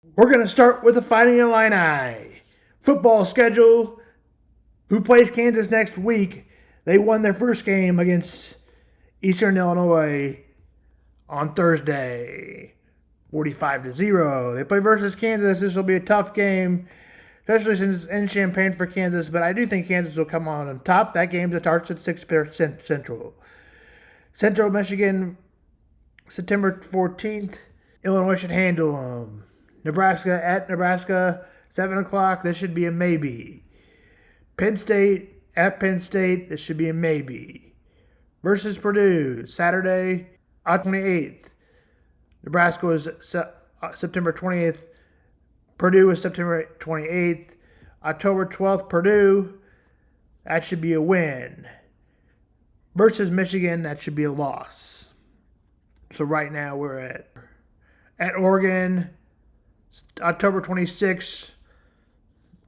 We're going to start with the Fighting Illini. Football schedule. Who plays Kansas next week? They won their first game against Eastern Illinois on Thursday, 45-0. They play versus Kansas. This will be a tough game, especially since it's in Champaign for Kansas. But I do think Kansas will come on top. That game starts at 6 Central. Central Michigan, September 14th. Illinois should handle them. Nebraska at Nebraska, 7 o'clock. This should be a maybe. PenState at Penn State. This should be a maybe. Versus Purdue, Saturday, October 28th. Nebraska was September 20th. Purdue was September 28th. October 12th, Purdue. That should be a win. Versus Michigan, that should be a loss. So right now we're at Oregon, October 26th,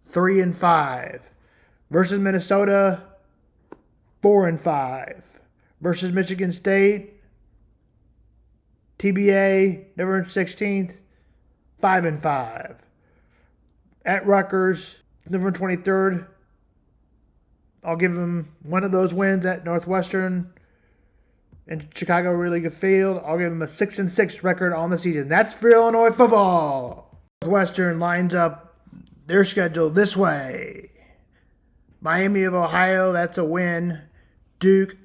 3-5. Versus Minnesota, 4-5. Versus Michigan State, TBA, November 16th, 5-5. At Rutgers, November 23rd, I'll give them one of those wins at Northwestern and Chicago really good field. I'll give them a 6-6 record on the season. That's for Illinois football. Northwestern lines up their schedule this way. Miami of Ohio, that's a win. Duke,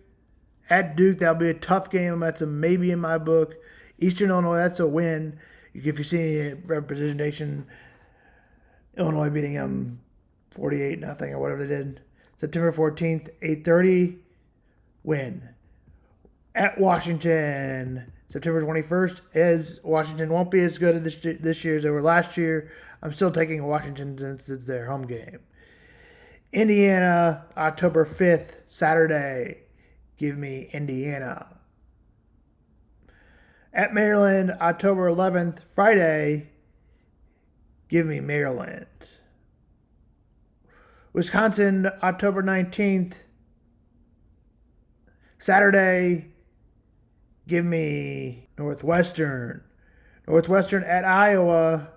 at Duke, that'll be a tough game. That's a maybe in my book. Eastern Illinois, that's a win. If you see any representation, Illinois beating them 48-0 or whatever they did. September 14th, 8:30, win. At Washington, September 21st, as Washington won't be as good this year as they were last year. I'm still taking Washington since it's their home game. Indiana, October 5th, Saturday. Give me Indiana. At Maryland, October 11th, Friday. Give me Maryland. Wisconsin, October 19th, Saturday. Give me Northwestern. Northwestern at Iowa.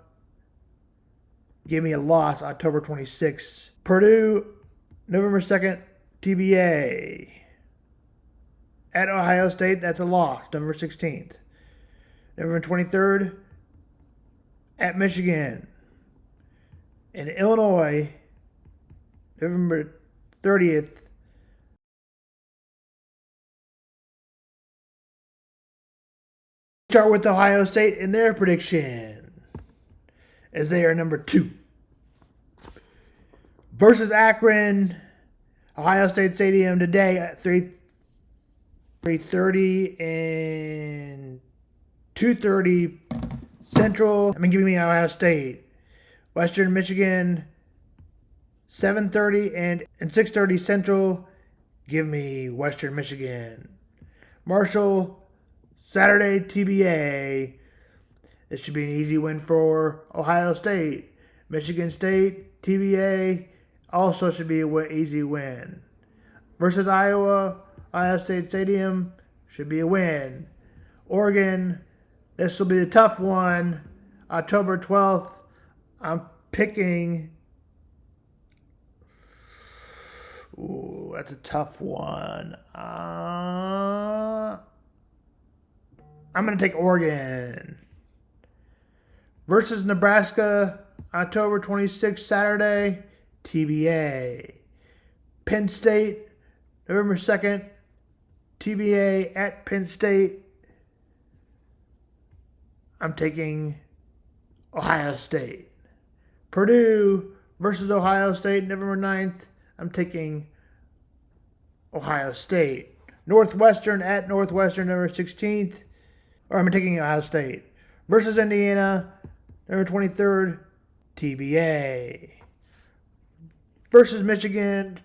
Give me a loss, October 26th. Purdue, November 2nd, TBA. At Ohio State, that's a loss, November 16th. November 23rd, at Michigan. In Illinois, November 30th. Start with Ohio State in their prediction, as they are number 2. Versus Akron, Ohio State Stadium today at 3:30 and 2:30 Central. Giving me Ohio State. Western Michigan, 7:30 and 6:30 Central. Give me Western Michigan. Marshall, Saturday, TBA. This should be an easy win for Ohio State. Michigan State, TBA, also should be an easy win. Versus Iowa, Ohio State Stadium, should be a win. Oregon, this will be a tough one. October 12th, I'm picking. Ooh, that's a tough one. I'm going to take Oregon. Versus Nebraska, October 26th, Saturday, TBA. Penn State, November 2nd, TBA at Penn State. I'm taking Ohio State. Purdue versus Ohio State, November 9th. I'm taking Ohio State. Northwestern at Northwestern, November 16th. Or I'm taking Ohio State. Versus Indiana, November 23rd, TBA. Versus Michigan,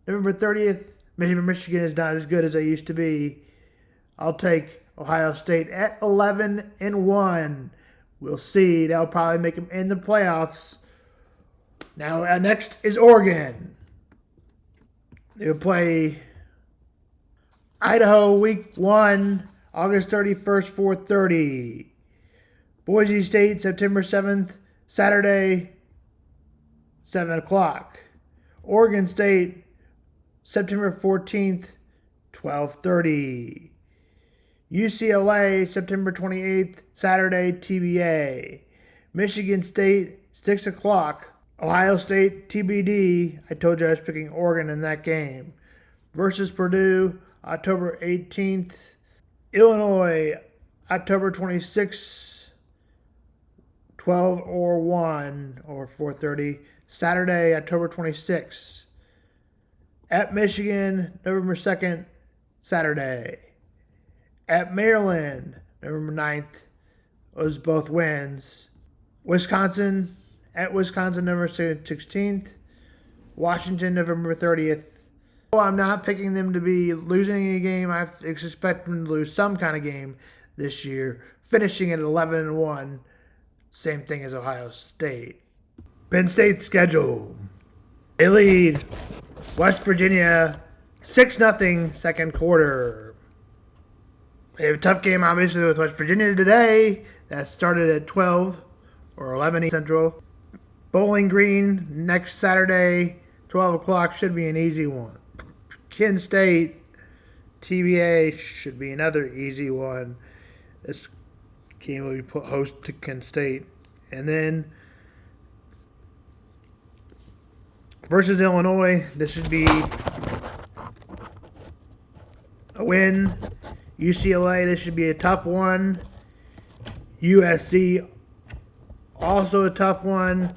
November 30th. Michigan is not as good as they used to be. I'll take Ohio State at 11-1. We'll see. That'll probably make them in the playoffs. Now, next is Oregon. They'll play Idaho week 1. August 31st, 4:30. Boise State, September 7th, Saturday, 7 o'clock. Oregon State, September 14th, 12:30. UCLA, September 28th, Saturday, TBA. Michigan State, 6 o'clock. Ohio State, TBD. I told you I was picking Oregon in that game. Versus Purdue, October 18th. Illinois, October 26th, 12 or 1 or 4:30. Saturday, October 26th. At Michigan, November 2nd, Saturday. At Maryland, November 9th. Those both wins. Wisconsin, at Wisconsin, November 16th. Washington, November 30th. I'm not picking them to be losing a game. I expect them to lose some kind of game this year, finishing at 11-1. Same thing as Ohio State. PenState schedule. They lead West Virginia 6-0 second quarter. They have a tough game, obviously, with West Virginia today. That started at 12 or 11 Central. Bowling Green next Saturday, 12 o'clock, should be an easy one. Kent State, TBA, should be another easy one. This game will be put host to Kent State. And then versus Illinois, this should be a win. UCLA, this should be a tough one. USC, also a tough one.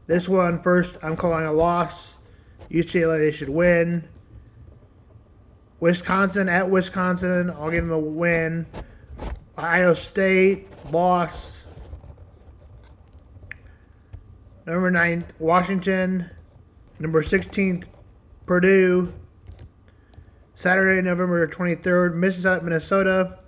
This one, first, I'm calling a loss. UCLA, they should win. Wisconsin, at Wisconsin, I'll give them a win. Ohio State, loss. Number 9th, Washington. Number 16th, Purdue. Saturday, November 23rd, Minnesota.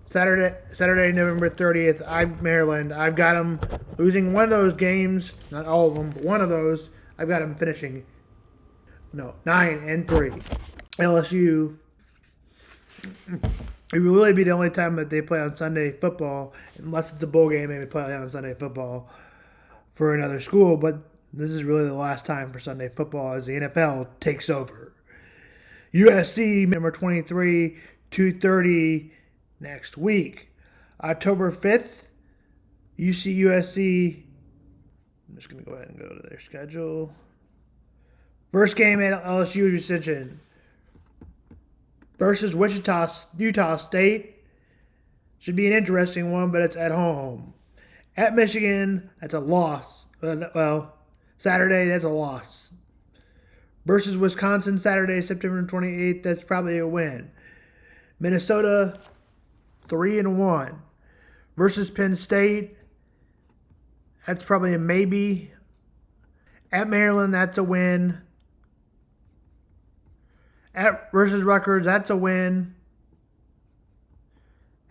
Saturday, November 30th, Maryland. I've got them losing one of those games, not all of them, but one of those. I've got them finishing, 9-3. LSU, it will really be the only time that they play on Sunday football, unless it's a bowl game, maybe play on Sunday football for another school, but this is really the last time for Sunday football as the NFL takes over. USC, number 23, 2:30 next week. October 5th, USC. I'm just going to go ahead and go to their schedule. First game at LSU Ascension versus Utah State. Should be an interesting one, but it's at home. At Michigan, that's a loss. Well, Saturday, that's a loss. Versus Wisconsin, Saturday, September 28th, that's probably a win. Minnesota, 3-1. Versus Penn State, that's probably a maybe. At Maryland, that's a win. At versus Rutgers, that's a win.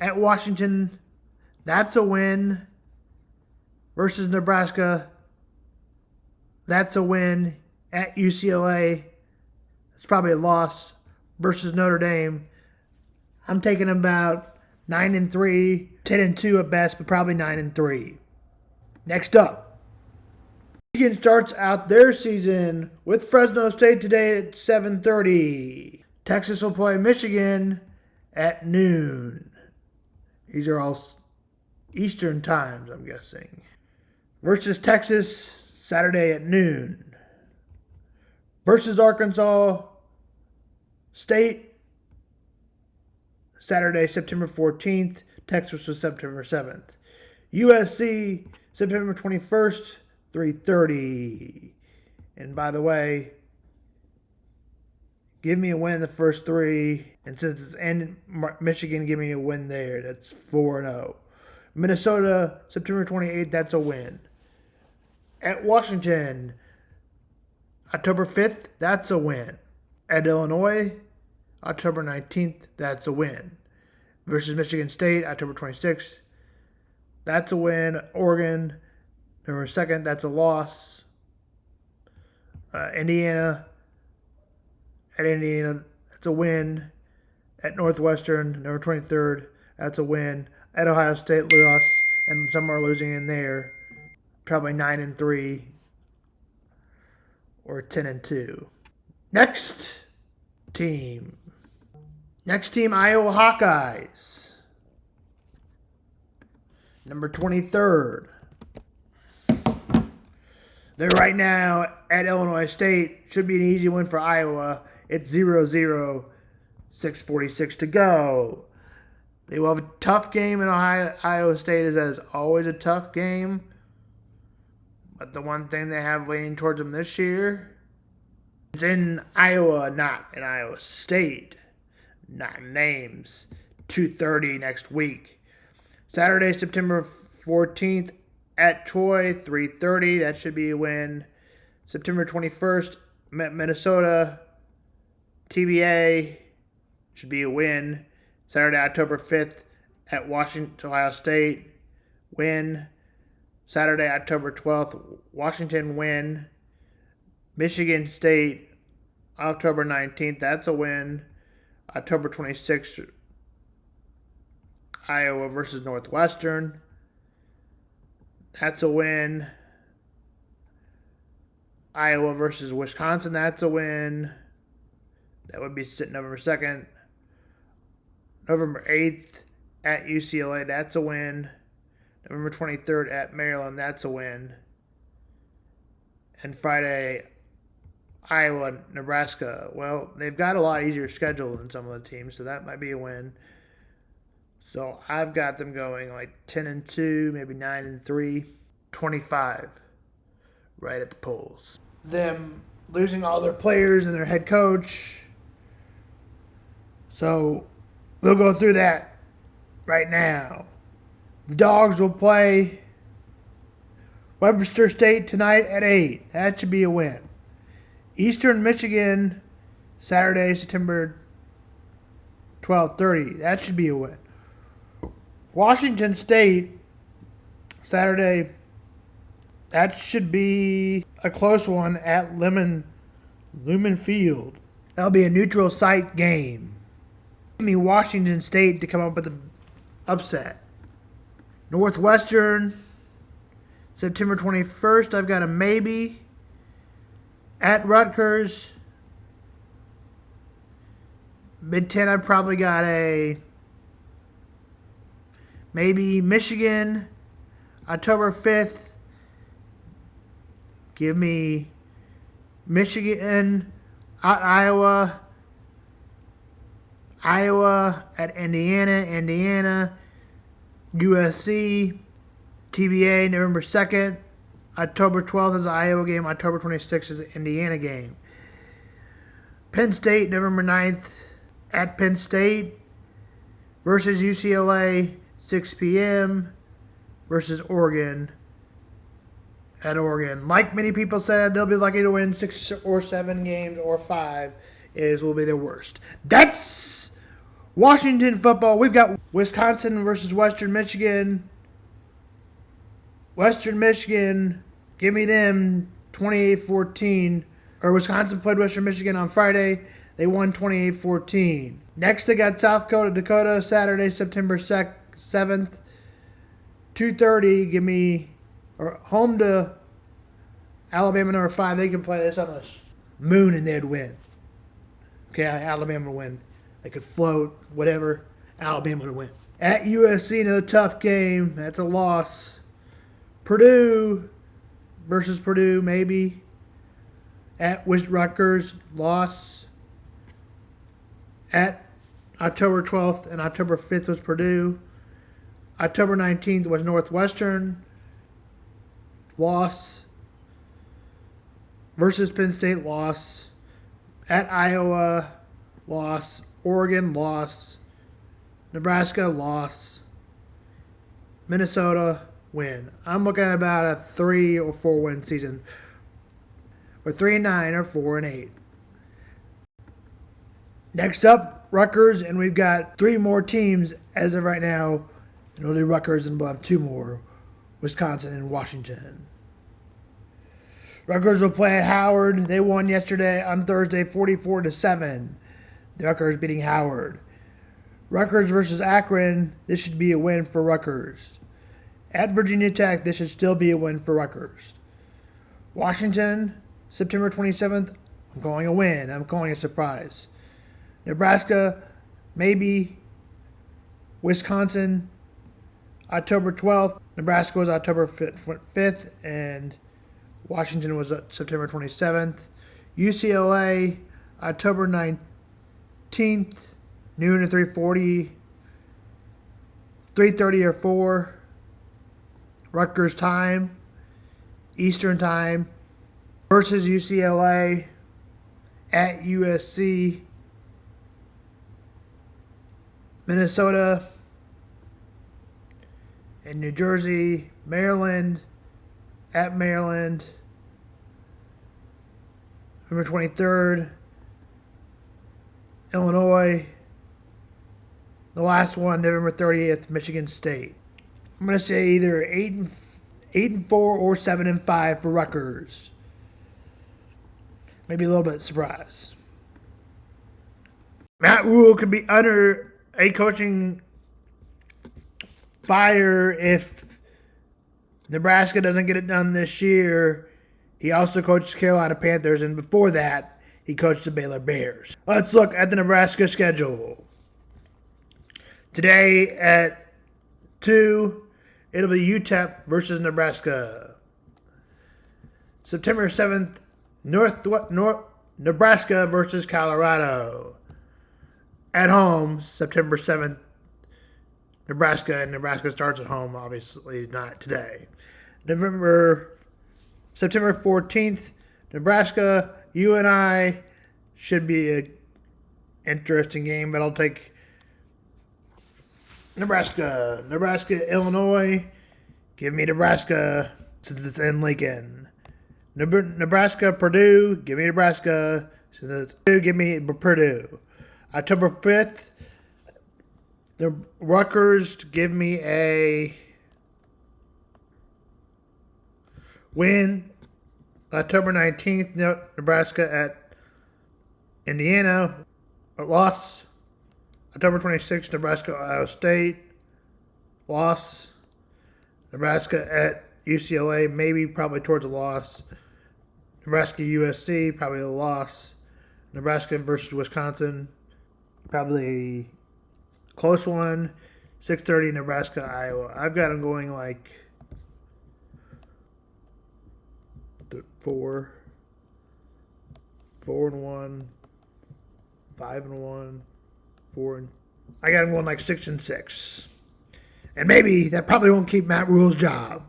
At Washington, that's a win. Versus Nebraska, that's a win. At UCLA, it's probably a loss. Versus Notre Dame, I'm taking about 9-3, 10-2 at best, but probably 9-3. Next up, Michigan starts out their season with Fresno State today at 7:30. Texas will play Michigan at noon. These are all Eastern times, I'm guessing. Versus Texas, Saturday at noon. Versus Arkansas State, Saturday, September 14th. Texas was September 7th. USC, September 21st, 3:30. And by the way, give me a win in the first three. And since it's in Michigan, give me a win there. That's 4-0. Minnesota, September 28th, that's a win. At Washington, October 5th, that's a win. At Illinois, October 19th, that's a win. Versus Michigan State, October 26th, that's a win. Oregon, November 2nd, that's a loss. Indiana, that's a win. At Northwestern, November 23rd, that's a win. At Ohio State, loss, and some are losing in there. probably 9-3 or 10-2. Next team, Iowa Hawkeyes. Number 23rd. They're right now at Illinois State. Should be an easy win for Iowa. It's 0-0, 6:46 to go. They will have a tough game in Iowa State, as that is always a tough game. But the one thing they have leaning towards them this year, it's in Iowa, not in Iowa State. Not in names. 2:30 next week. Saturday, September 14th at Troy, 3:30. That should be a win. September 21st, Minnesota, TBA, should be a win. Saturday, October 5th at Washington, Ohio State, win. Saturday, October 12th, Washington, win. Michigan State, October 19th, that's a win. October 26th, Iowa versus Northwestern. That's a win. Iowa versus Wisconsin, that's a win. That would be November 2nd. November 8th at UCLA, that's a win. November 23rd at Maryland, that's a win. And Friday, Iowa, Nebraska. Well, they've got a lot easier schedule than some of the teams, so that might be a win. So I've got them going like 10-2, maybe 9-3, 25, right at the polls. Them losing all their players and their head coach. So we'll go through that right now. The Dogs will play Webster State tonight at 8. That should be a win. Eastern Michigan, Saturday, September 12:30. That should be a win. Washington State, Saturday, that should be a close one at Lumen Field. That'll be a neutral site game. Give me Washington State to come up with the upset. Northwestern, September 21st, I've got a maybe. At Rutgers, Big Ten, I've probably got a maybe. Michigan, October 5th. Give me Michigan at Iowa. Iowa at Indiana, USC, TBA, November 2nd. October 12th is the Iowa game. October 26th is the Indiana game. Penn State, November 9th at Penn State versus UCLA, 6 p.m. versus Oregon at Oregon. Like many people said, they'll be lucky to win 6 or 7 games, or 5 will be their worst. That's Washington football. We've got Wisconsin versus Western Michigan. Western Michigan, give me them 28-14. Or Wisconsin played Western Michigan on Friday. They won 28-14. Next, they got South Dakota, Saturday, September 7th. 2:30, give me, or home to Alabama, number 5. They can play this on the moon and they'd win. Okay, Alabama would win. They could float, whatever. Alabama would win. At USC, another tough game. That's a loss. Purdue versus Purdue, maybe. At Rutgers, loss. At October 12th and October 5th was Purdue. October 19th was Northwestern, loss. Versus Penn State, loss. At Iowa, loss. Oregon, loss. Nebraska, loss. Minnesota, win. I'm looking at about a 3 or 4 win season. Or 3-9 or 4-8. Next up, Rutgers, and we've got 3 more teams as of right now. And we'll do Rutgers, and we'll have 2 more, Wisconsin and Washington. Rutgers will play at Howard. They won yesterday on Thursday, 44-7. The Rutgers beating Howard. Rutgers versus Akron. This should be a win for Rutgers. At Virginia Tech, this should still be a win for Rutgers. Washington, September 27th, I'm calling a win. I'm calling a surprise. Nebraska, maybe. Wisconsin, October 12th. Nebraska was October 5th, and Washington was September 27th. UCLA, October 19th, noon to 3:40, 3:30 or 4. Rutgers time, Eastern time, versus UCLA at USC. Minnesota and New Jersey, Maryland at Maryland, November 23rd, Illinois. The last one, November 30th, Michigan State. I'm going to say either 8-4 or 7-5 for Rutgers. Maybe a little bit surprise. Matt Rhule could be under a coaching fire if Nebraska doesn't get it done this year. He also coached Carolina Panthers, and before that, he coached the Baylor Bears. Let's look at the Nebraska schedule. Today at 2, it'll be UTEP versus Nebraska. September 7th, Nebraska versus Colorado. At home, September 7th, Nebraska, and Nebraska starts at home, obviously not today. September 14th, Nebraska, UNI, should be an interesting game, but I'll take Nebraska. Nebraska, Illinois, give me Nebraska since it's in Lincoln. Nebraska, Purdue, give me Nebraska since it's Purdue, give me Purdue. October 5th, the Rutgers give me a win. October 19th, Nebraska at Indiana, a loss. October 26th, Nebraska, Ohio State, loss. Nebraska at UCLA, maybe probably towards a loss. Nebraska, USC, probably a loss. Nebraska versus Wisconsin, probably a close one. 6:30, Nebraska, Iowa. I've got them going like 4-1, 5-1, 4. I got them going like 6-6, and maybe that probably won't keep Matt Rhule's job.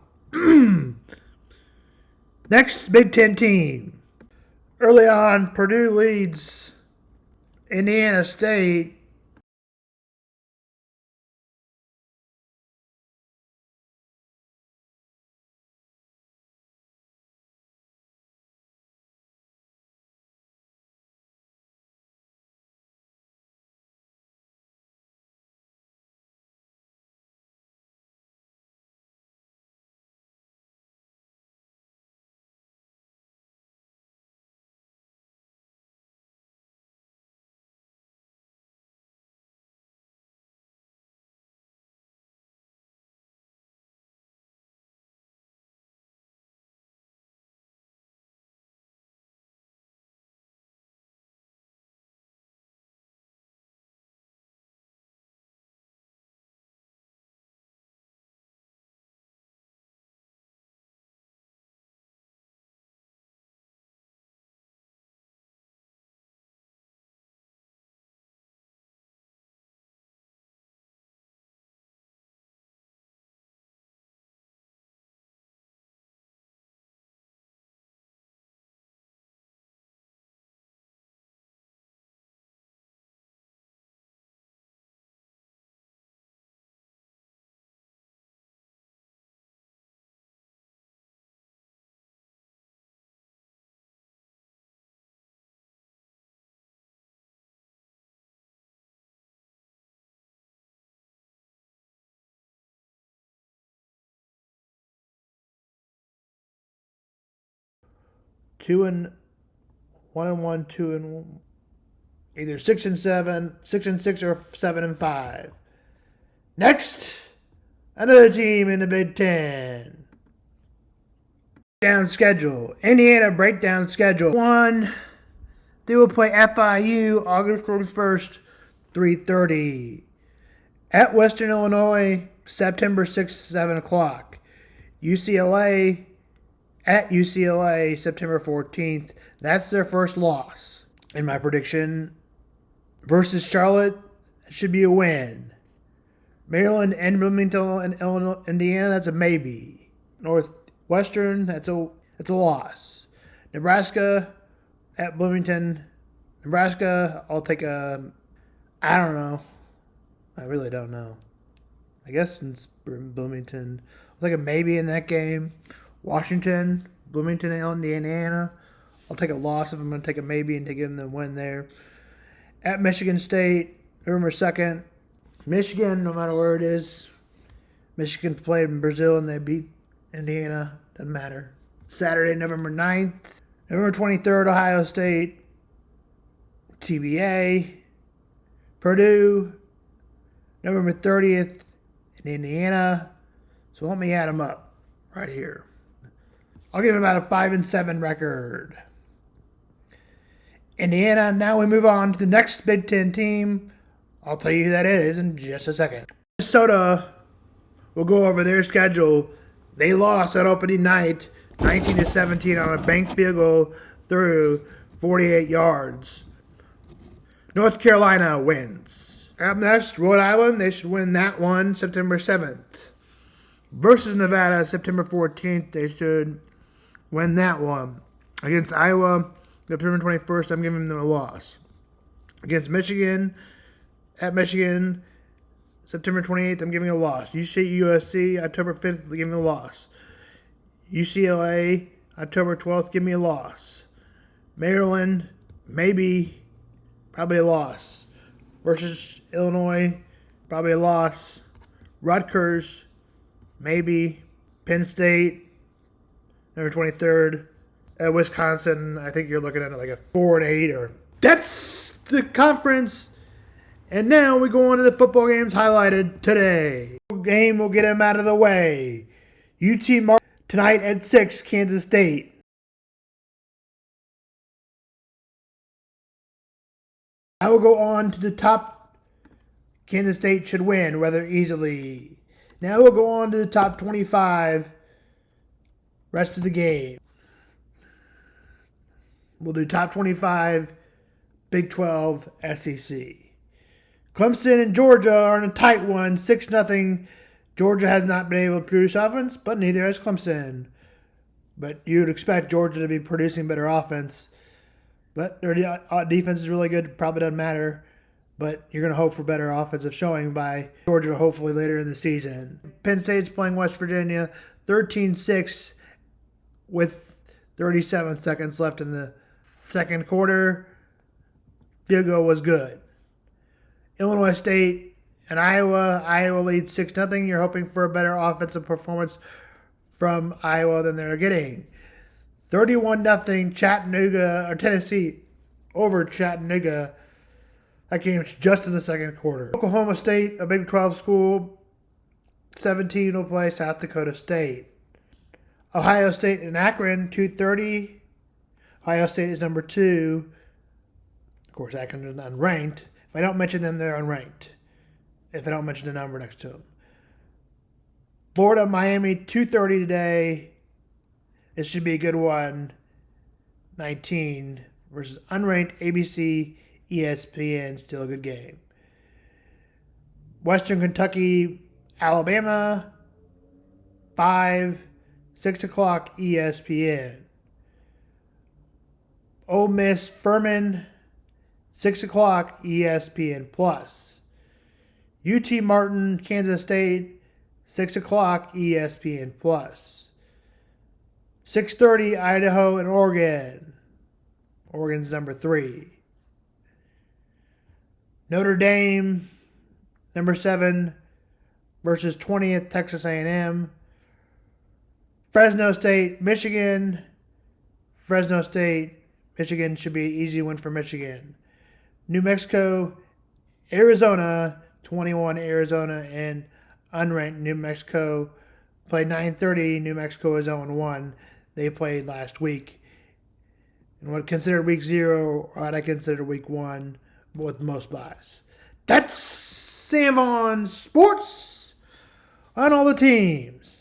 Next Big Ten team. Early on, Purdue leads Indiana State. Two and 1-1, 2-1, either 6-7, 6-6, or 7-5. Next, Another team in the Big Ten. Breakdown schedule. Indiana breakdown schedule. 1. They will play FIU August 31st, 3:30. At Western Illinois, September 6th, 7 o'clock. UCLA at UCLA, September 14th. That's their first loss. In my prediction, versus Charlotte, it should be a win. Maryland and Bloomington and Illinois, Indiana, that's a maybe. Northwestern, that's a loss. Nebraska at Bloomington. Nebraska, I'll take I don't know. I really don't know. I guess since Bloomington, I'll take a maybe in that game. Washington, Bloomington, and Indiana, I'll take a loss if I'm going to take a maybe and give them the win there. At Michigan State, November 2nd. Michigan, no matter where it is. Michigan played in Brazil and they beat Indiana. Doesn't matter. Saturday, November 9th. November 23rd, Ohio State. TBA. Purdue. November 30th in Indiana. So let me add them up right here. I'll give them about a 5-7 record. Indiana, now we move on to the next Big Ten team. I'll tell you who that is in just a second. Minnesota will go over their schedule. They lost on opening night, 19-17 on a banked field goal through 48 yards. North Carolina wins. Up next, Rhode Island. They should win that one September 7th. Versus Nevada, September 14th. They should win that one. Against Iowa, September 21st, I'm giving them a loss. Against Michigan, at Michigan, September 28th, I'm giving a loss. USC, October 5th, I'm giving a loss. UCLA, October 12th, give me a loss. Maryland, maybe, probably a loss. Versus Illinois, probably a loss. Rutgers, maybe. PenState, November 23rd. At Wisconsin, I think you're looking at like a 4-8 or. That's the conference. And now we go on to the football games highlighted today. Game will get them out of the way. UT Martin tonight at 6, Kansas State. I will go on to the top. Kansas State should win rather easily. Now we'll go on to the top 25. Rest of the game. We'll do top 25, Big 12, SEC. Clemson and Georgia are in a tight one, 6-0. Georgia has not been able to produce offense, but neither has Clemson. But you would expect Georgia to be producing better offense. But their defense is really good. Probably doesn't matter. But you're going to hope for better offensive showing by Georgia hopefully later in the season. Penn State's playing West Virginia 13-6 with 37 seconds left in the second quarter. Field goal was good. Illinois State and Iowa. Iowa leads 6-0. You're hoping for a better offensive performance from Iowa than they're getting. 31-0 Chattanooga or Tennessee over Chattanooga. That game's just in the second quarter. Oklahoma State, a Big 12 school, 17 will play South Dakota State. Ohio State and Akron, 2:30. Ohio State is number 2. Of course, Akron is unranked. If I don't mention them, they're unranked. If I don't mention the number next to them. Florida, Miami, 2:30 today. This should be a good one. 19 versus unranked ABC, ESPN. Still a good game. Western Kentucky, Alabama, 5, 6 o'clock ESPN. Ole Miss, Furman, 6 o'clock ESPN+. UT Martin, Kansas State, 6 o'clock ESPN+. 6:30 Idaho and Oregon. Oregon's number 3. Notre Dame, number 7, versus 20th Texas A&M. Fresno State, Michigan. Fresno State, Michigan should be an easy win for Michigan. New Mexico, Arizona, 21 Arizona, and unranked New Mexico played 9:30. New Mexico is 0-1. They played last week. And what considered week 0, what I consider week 1, with most buys. That's Sam on Sports on all the teams.